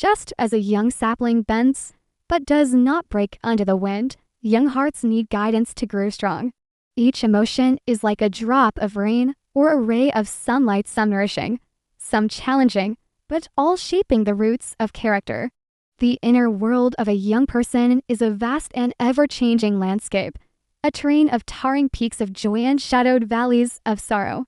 Just as a young sapling bends, but does not break under the wind, young hearts need guidance to grow strong. Each emotion is like a drop of rain or a ray of sunlight, some nourishing, some challenging, but all shaping the roots of character. The inner world of a young person is a vast and ever-changing landscape, a terrain of towering peaks of joy and shadowed valleys of sorrow.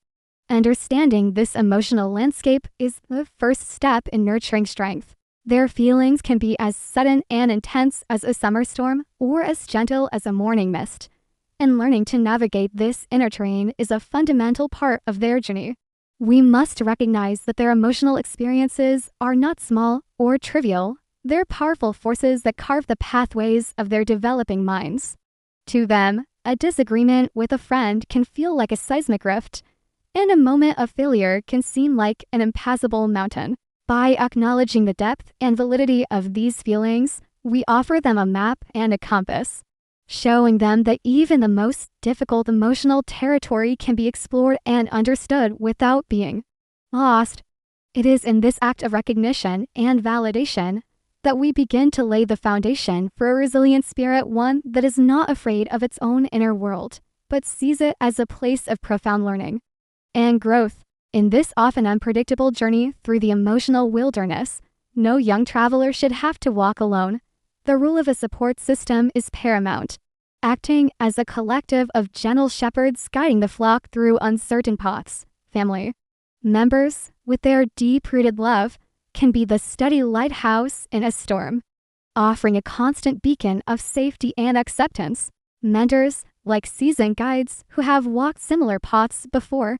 Understanding this emotional landscape is the first step in nurturing strength. Their feelings can be as sudden and intense as a summer storm or as gentle as a morning mist. And learning to navigate this inner terrain is a fundamental part of their journey. We must recognize that their emotional experiences are not small or trivial. They're powerful forces that carve the pathways of their developing minds. To them, a disagreement with a friend can feel like a seismic rift, and a moment of failure can seem like an impassable mountain. By acknowledging the depth and validity of these feelings, we offer them a map and a compass, showing them that even the most difficult emotional territory can be explored and understood without being lost. It is in this act of recognition and validation that we begin to lay the foundation for a resilient spirit, one that is not afraid of its own inner world, but sees it as a place of profound learning and growth. In this often unpredictable journey through the emotional wilderness, no young traveler should have to walk alone. The role of a support system is paramount, acting as a collective of gentle shepherds guiding the flock through uncertain paths. Family members, with their deep-rooted love, can be the steady lighthouse in a storm, offering a constant beacon of safety and acceptance. Mentors, like seasoned guides who have walked similar paths before,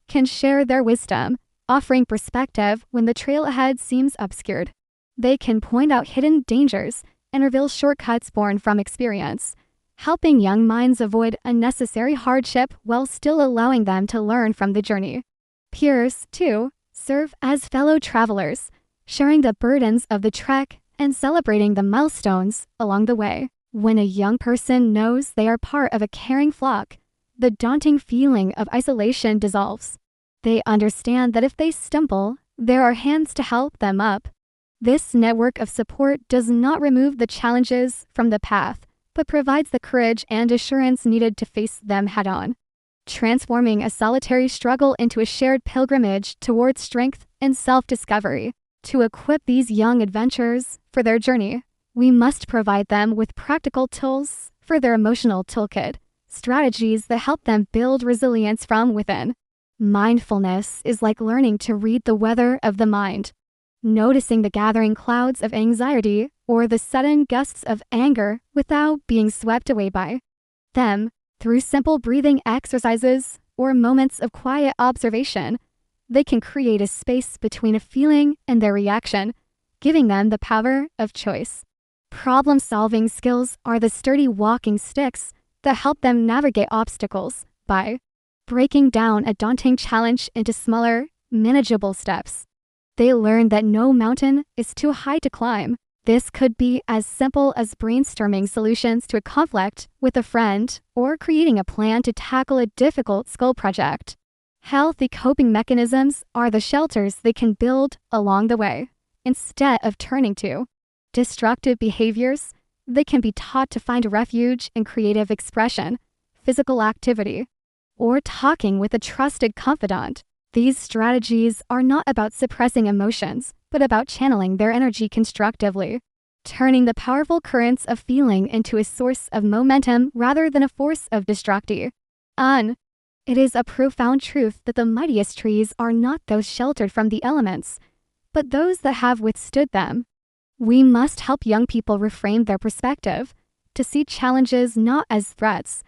can share their wisdom, offering perspective when the trail ahead seems obscured. They can point out hidden dangers and reveal shortcuts born from experience, helping young minds avoid unnecessary hardship while still allowing them to learn from the journey. Peers, too, serve as fellow travelers, sharing the burdens of the trek and celebrating the milestones along the way. When a young person knows they are part of a caring flock, the daunting feeling of isolation dissolves. They understand that if they stumble, there are hands to help them up. This network of support does not remove the challenges from the path, but provides the courage and assurance needed to face them head-on, transforming a solitary struggle into a shared pilgrimage towards strength and self-discovery. To equip these young adventurers for their journey, we must provide them with practical tools for their emotional toolkit, strategies that help them build resilience from within. Mindfulness is like learning to read the weather of the mind, noticing the gathering clouds of anxiety or the sudden gusts of anger without being swept away by them. Through simple breathing exercises or moments of quiet observation, they can create a space between a feeling and their reaction, giving them the power of choice. Problem-solving skills are the sturdy walking sticks that help them navigate obstacles by breaking down a daunting challenge into smaller, manageable steps. They learn that no mountain is too high to climb. This could be as simple as brainstorming solutions to a conflict with a friend or creating a plan to tackle a difficult school project. Healthy coping mechanisms are the shelters they can build along the way. Instead of turning to destructive behaviors, they can be taught to find refuge in creative expression, physical activity, or talking with a trusted confidant. These strategies are not about suppressing emotions, but about channeling their energy constructively, turning the powerful currents of feeling into a source of momentum rather than a force of destructivity. It is a profound truth that the mightiest trees are not those sheltered from the elements, but those that have withstood them. We must help young people reframe their perspective, to see challenges not as threats,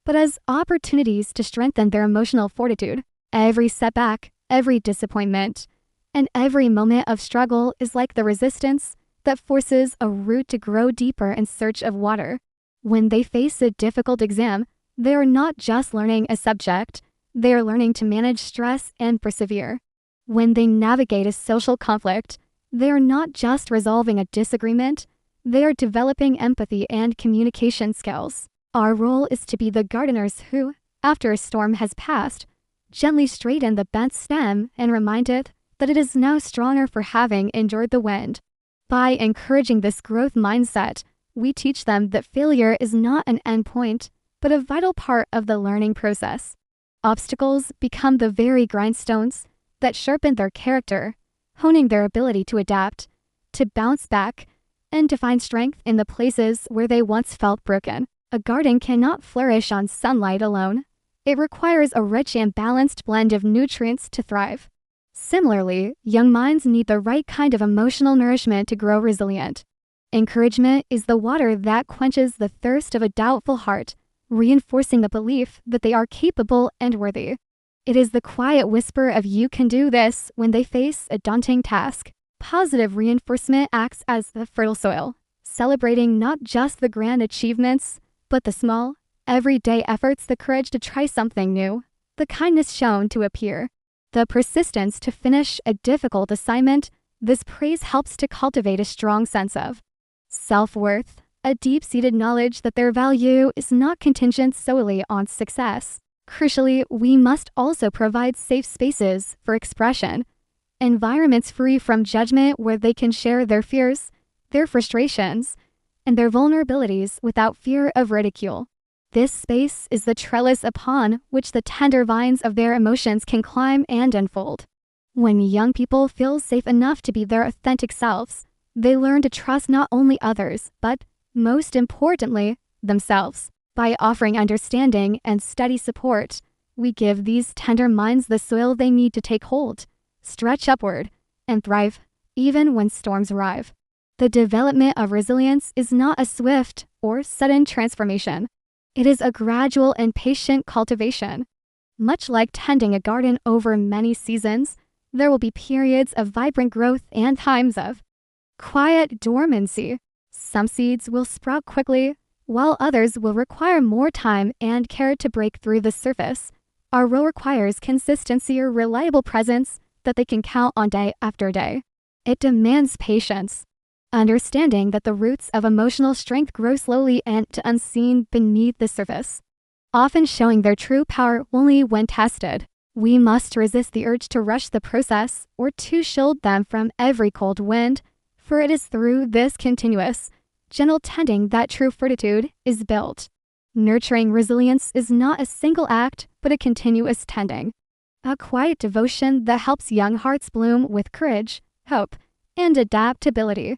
but as opportunities to strengthen their emotional fortitude. Every setback, every disappointment, and every moment of struggle is like the resistance that forces a root to grow deeper in search of water. When they face a difficult exam, they are not just learning a subject, they are learning to manage stress and persevere. When they navigate a social conflict, they are not just resolving a disagreement, they are developing empathy and communication skills. Our role is to be the gardeners who, after a storm has passed, gently straighten the bent stem and remind it that it is now stronger for having endured the wind. By encouraging this growth mindset, we teach them that failure is not an endpoint, but a vital part of the learning process. Obstacles become the very grindstones that sharpen their character, honing their ability to adapt, to bounce back, and to find strength in the places where they once felt broken. A garden cannot flourish on sunlight alone. It requires a rich and balanced blend of nutrients to thrive. Similarly, young minds need the right kind of emotional nourishment to grow resilient. Encouragement is the water that quenches the thirst of a doubtful heart, reinforcing the belief that they are capable and worthy. It is the quiet whisper of "you can do this" when they face a daunting task. Positive reinforcement acts as the fertile soil, celebrating not just the grand achievements, but the small, everyday efforts, the courage to try something new, the kindness shown to appear, the persistence to finish a difficult assignment. This praise helps to cultivate a strong sense of self-worth, a deep-seated knowledge that their value is not contingent solely on success. Crucially, we must also provide safe spaces for expression, environments free from judgment where they can share their fears, their frustrations, and their vulnerabilities without fear of ridicule. This space is the trellis upon which the tender vines of their emotions can climb and unfold. When young people feel safe enough to be their authentic selves, they learn to trust not only others, but, most importantly, themselves. By offering understanding and steady support, we give these tender minds the soil they need to take hold, stretch upward, and thrive, even when storms arrive. The development of resilience is not a swift or sudden transformation. It is a gradual and patient cultivation. Much like tending a garden over many seasons, there will be periods of vibrant growth and times of quiet dormancy. Some seeds will sprout quickly, while others will require more time and care to break through the surface. Our role requires consistency or reliable presence that they can count on day after day. It demands patience, understanding that the roots of emotional strength grow slowly and unseen beneath the surface, often showing their true power only when tested. We must resist the urge to rush the process or to shield them from every cold wind, for it is through this continuous, gentle tending that true fortitude is built. Nurturing resilience is not a single act, but a continuous tending, a quiet devotion that helps young hearts bloom with courage, hope, and adaptability.